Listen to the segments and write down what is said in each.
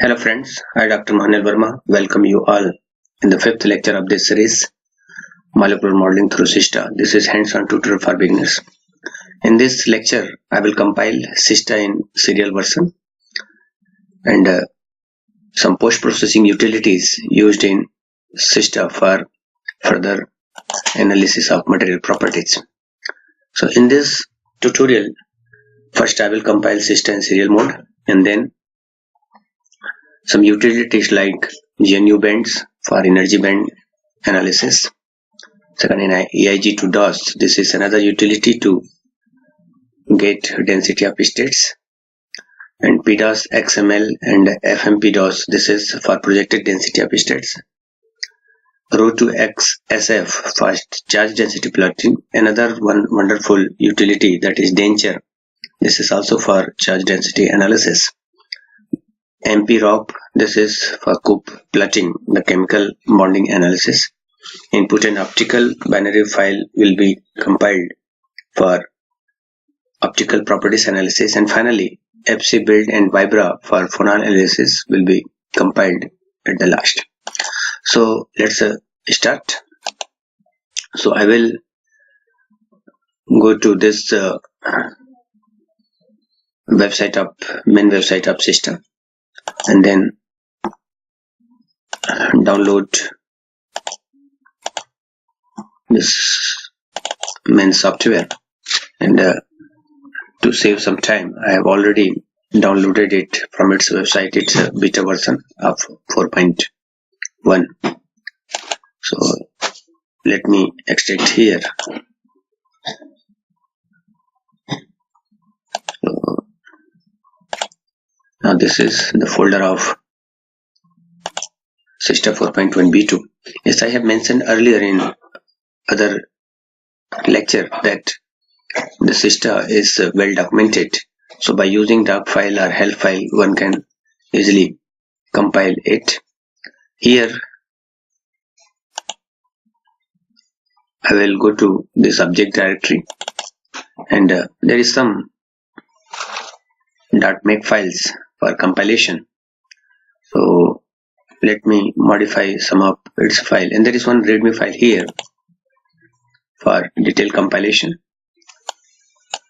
Hello friends, I Dr. Mohan L Verma welcome you all in the fifth lecture of this series, Molecular Modeling through SIESTA. This is hands-on tutorial for beginners. In this lecture, I will compile SIESTA in serial version and some post-processing utilities used in SIESTA for further analysis of material properties. So in this tutorial, first I will compile SIESTA in serial mode and then some utilities like GNU bands for energy band analysis. Second, in EIG to DOS, this is another utility to get density of states. And PDOS, XML and FMPDOS, this is for projected density of states. Row to XSF for charge density plotting, another one wonderful utility, that is Denture. This is also for charge density analysis. MPROP, this is for COOP plotting, the chemical bonding analysis. Input and optical binary file will be compiled for optical properties analysis, and finally FC build and Vibra for phonon analysis will be compiled at the last. So let's start. So I will go to this main website of SIESTA and then download this main software, and to save some time, I have already downloaded it from its website. It's a beta version of 4.1. So let me extract here. So now this is the folder of SIESTA 4.1 B2. Yes, I have mentioned earlier in other lecture that the SIESTA is well documented. So by using doc file or help file, one can easily compile it. Here I will go to the subject directory, and there is some .make files for compilation. So let me modify some of its file, and there is one readme file here for detailed compilation.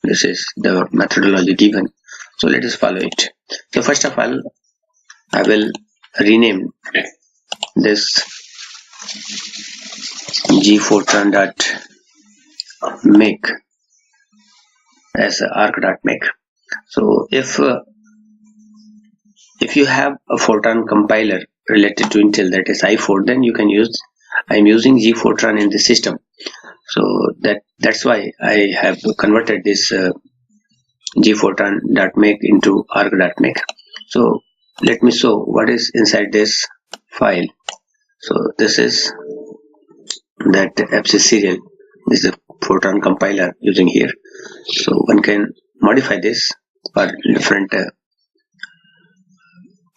This is the methodology given, so let us follow it. So first of all, I will rename this gfortran.make as arc.make. So if you have a Fortran compiler related to Intel, that is i4, then you can use. I'm using gfortran in the system, so that's why I have converted this gfortran.make into arc.make. So let me show what is inside this file. So this is that FC serial. This is the Fortran compiler using here. So one can modify this for different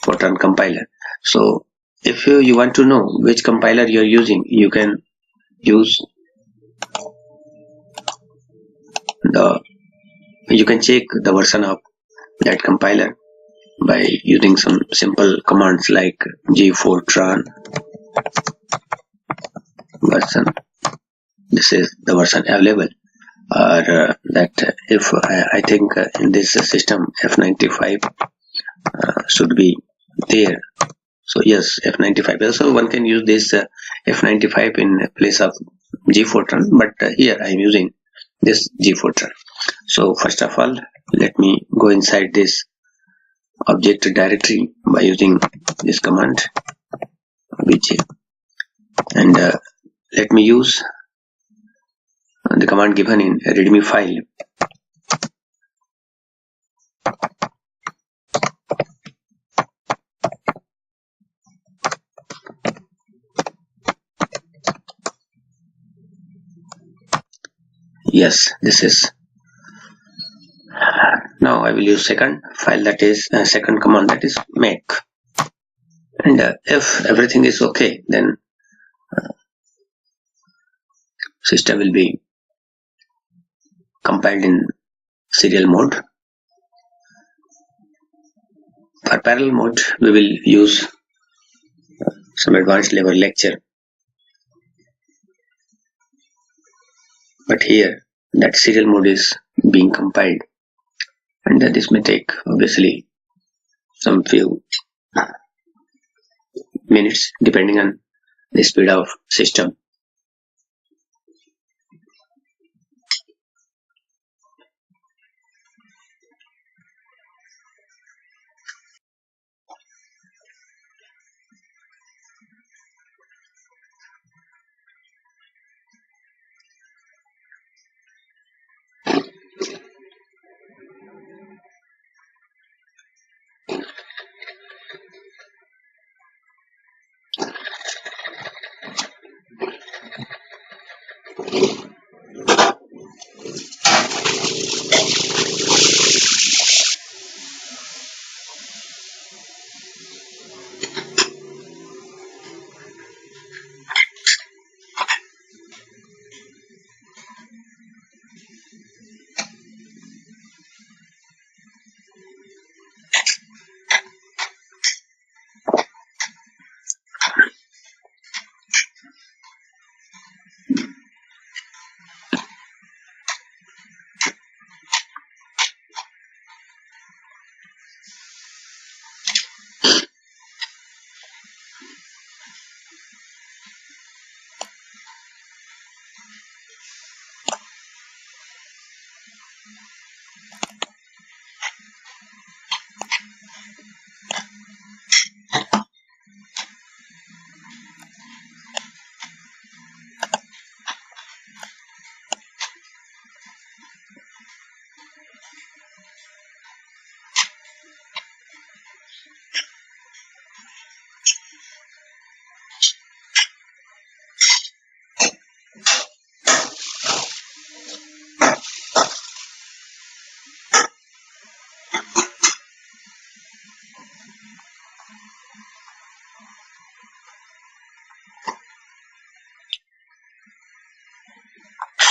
Fortran compiler. So if you want to know which compiler you are using, you can check the version of that compiler by using some simple commands like gfortran version. This is the version available, or that if I think in this system F95 should be there. So yes, F95. Also one can use this F95 in place of gfortran, but here I am using this gfortran. So first of all, let me go inside this object directory by using this command vj, and let me use the command given in readme file. Yes, this is. Now I will use second file, that is second command, that is make, and if everything is okay, then SIESTA will be compiled in serial mode For parallel mode, we will use some advanced level lecture, but here that serial mode is being compiled, and this may take obviously some few minutes depending on the speed of system.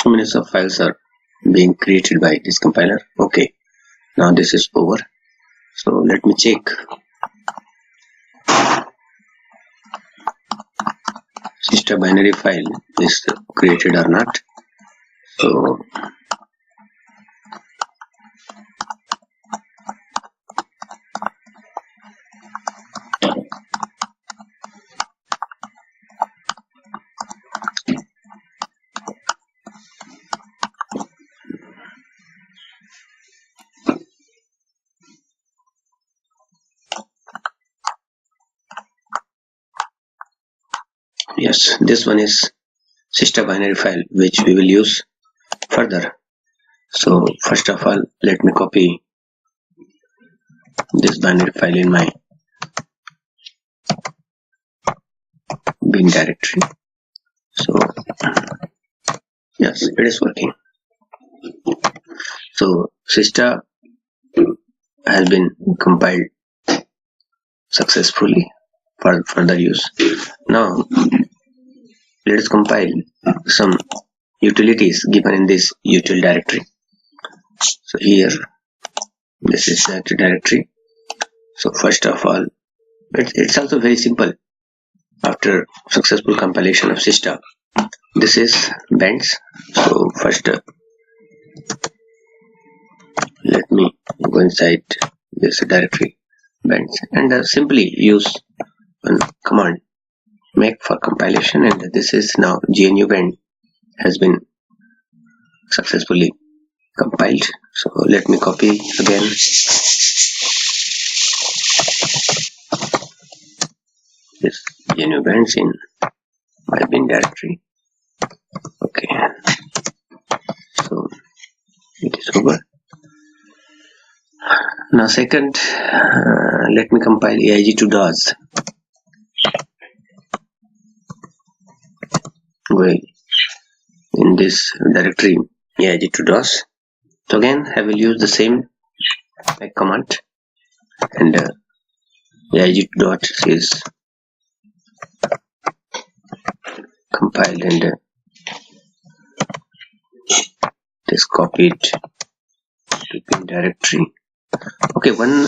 So many sub files are being created by this compiler. Okay, now this is over. So let me check SIESTA binary file is created or not. So yes, this one is SIESTA binary file which we will use further. So first of all, let me copy this binary file in my bin directory. So yes, it is working. So SIESTA has been compiled successfully for further use. Now let us compile some utilities given in this util directory. So here this is that directory. So first of all, it's also very simple. After successful compilation of SIESTA, this is bands. So first let me go inside this directory bands and simply use one command make for compilation, and this is now GNU band has been successfully compiled. So let me copy again this GNU bands in my bin directory. Okay, so it is over. Now second, let me compile AIG to DOS. Well, in this directory AIG to DOS. So again I will use the same command, and AIG to DOS is compiled, and it is copied to bin directory. Okay, one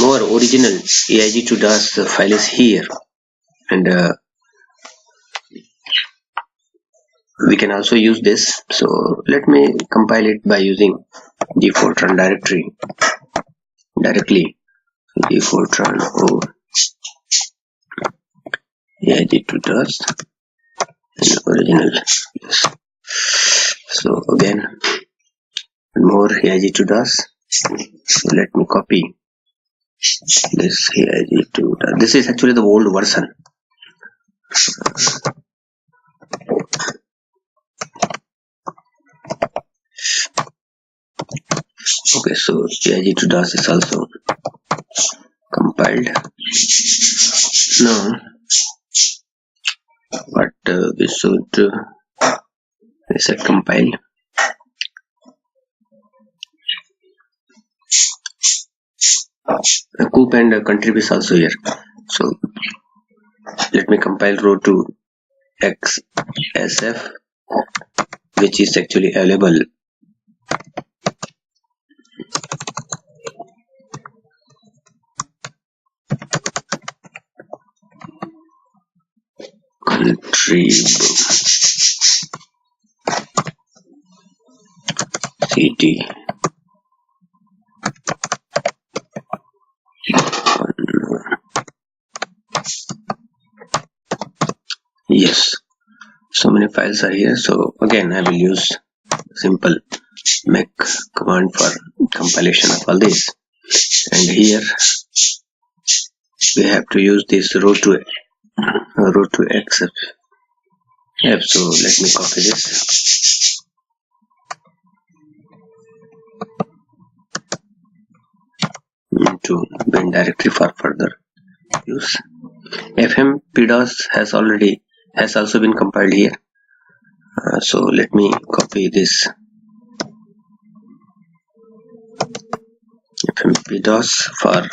More original AIG2DAS file is here, and we can also use this. So let me compile it by using gfortran directory directly. Gfortran AIG2DAS and original. Yes. So again, more AIG2DAS. So let me copy this AIG2DAS. This is actually the old version. Okay, so AIG2DAS is also compiled. Now, but we should reset compile. Coop and contrib is also here. So let me compile row to XSF, which is actually available. Contrib cd yes, so many files are here. So again, I will use simple make command for compilation of all this, and here we have to use this row to XF. So let me copy this to bin directory for further use. fmpdos has also been compiled here. So let me copy this fmpdos for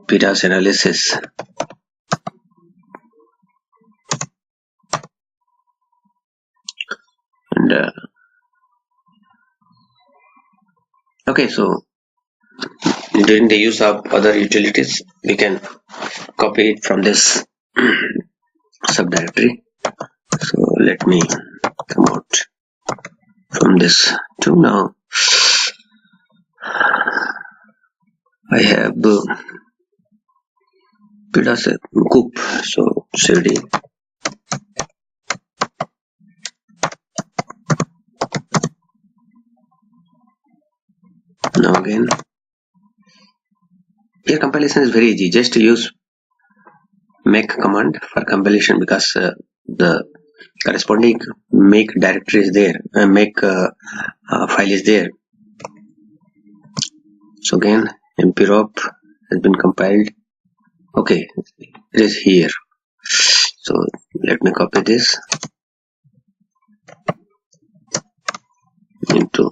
PDOS analysis. And okay, so during the use of other utilities, we can copy it from this subdirectory. So let me come out from this too. Now I have PDOS coop. So cd now again. Here compilation is very easy. Just use make command for compilation, because the corresponding make directory is there, make file is there. So again, mprop has been compiled. Okay, it is here. So let me copy this into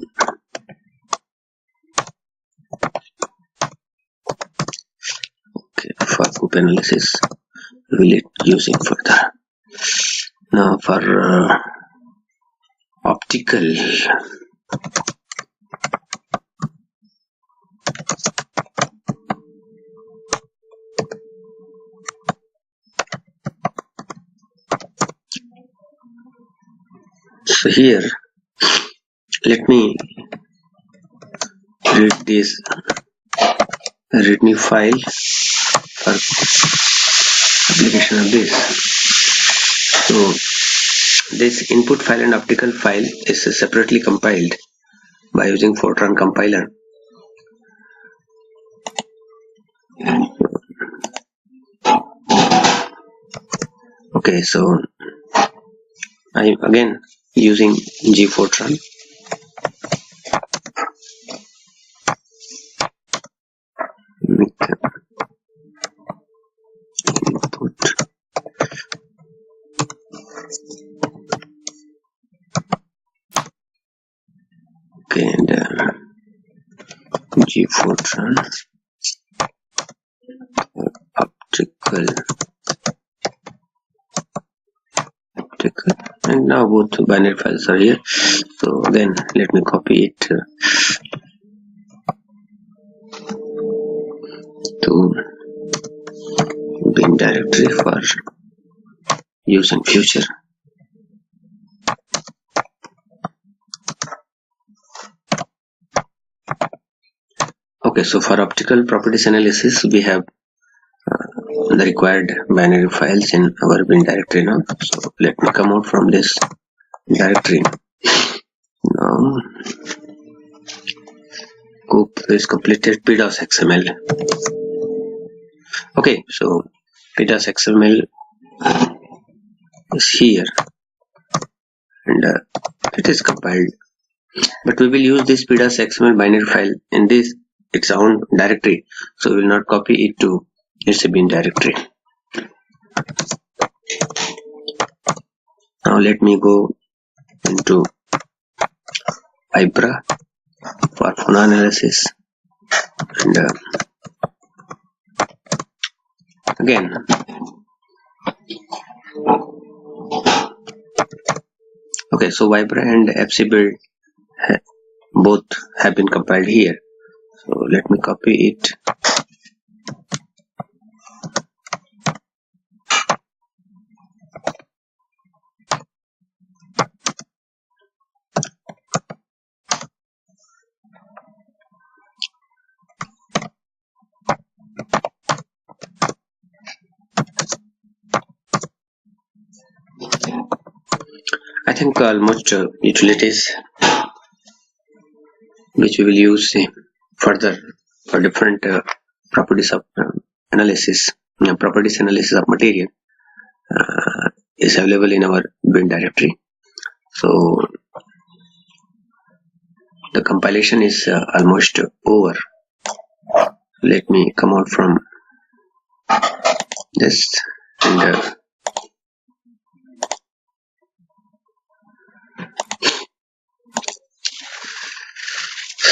for coop analysis. We will use it further. Now for optical, so here let me read this readme file for application of this. So this input file and optical file is separately compiled by using Fortran compiler. Okay, so I am again using gfortran. Input okay, and gfortran optical, and now both binary files are here. So again, let me copy it to bin directory for use in future. Okay, so for optical properties analysis, we have the required binary files in our bin directory now. So let me come out from this directory. Now, scope is completed. PDOS XML. Okay, so PDOS XML is here, and it is compiled. But we will use this PDOS XML binary file in this its own directory, so we will not copy it to its bin directory. Now let me go into IBRA for phono analysis, and again okay, so Vibra and FC build both have been compiled here, so let me copy it. I think almost utilities which we will use further for different properties of analysis of material is available in our bin directory. So the compilation is almost over. Let me come out from this, and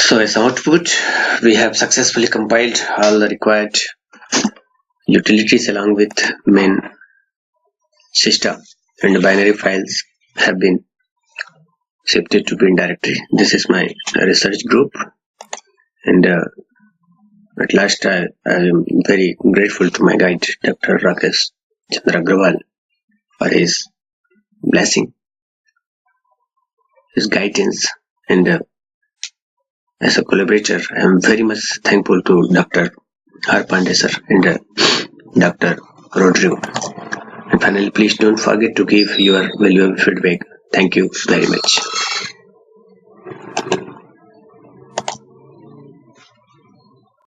so as output, we have successfully compiled all the required utilities along with main SIESTA, and the binary files have been shifted to bin directory. This is my research group, and at last I am very grateful to my guide, Dr. Rakesh Chandra Agrawal, for his blessing, his guidance, and as a collaborator, I am very much thankful to Dr. R. Pandey sir and Dr. Rodrigo. And finally, please don't forget to give your valuable feedback. Thank you very much.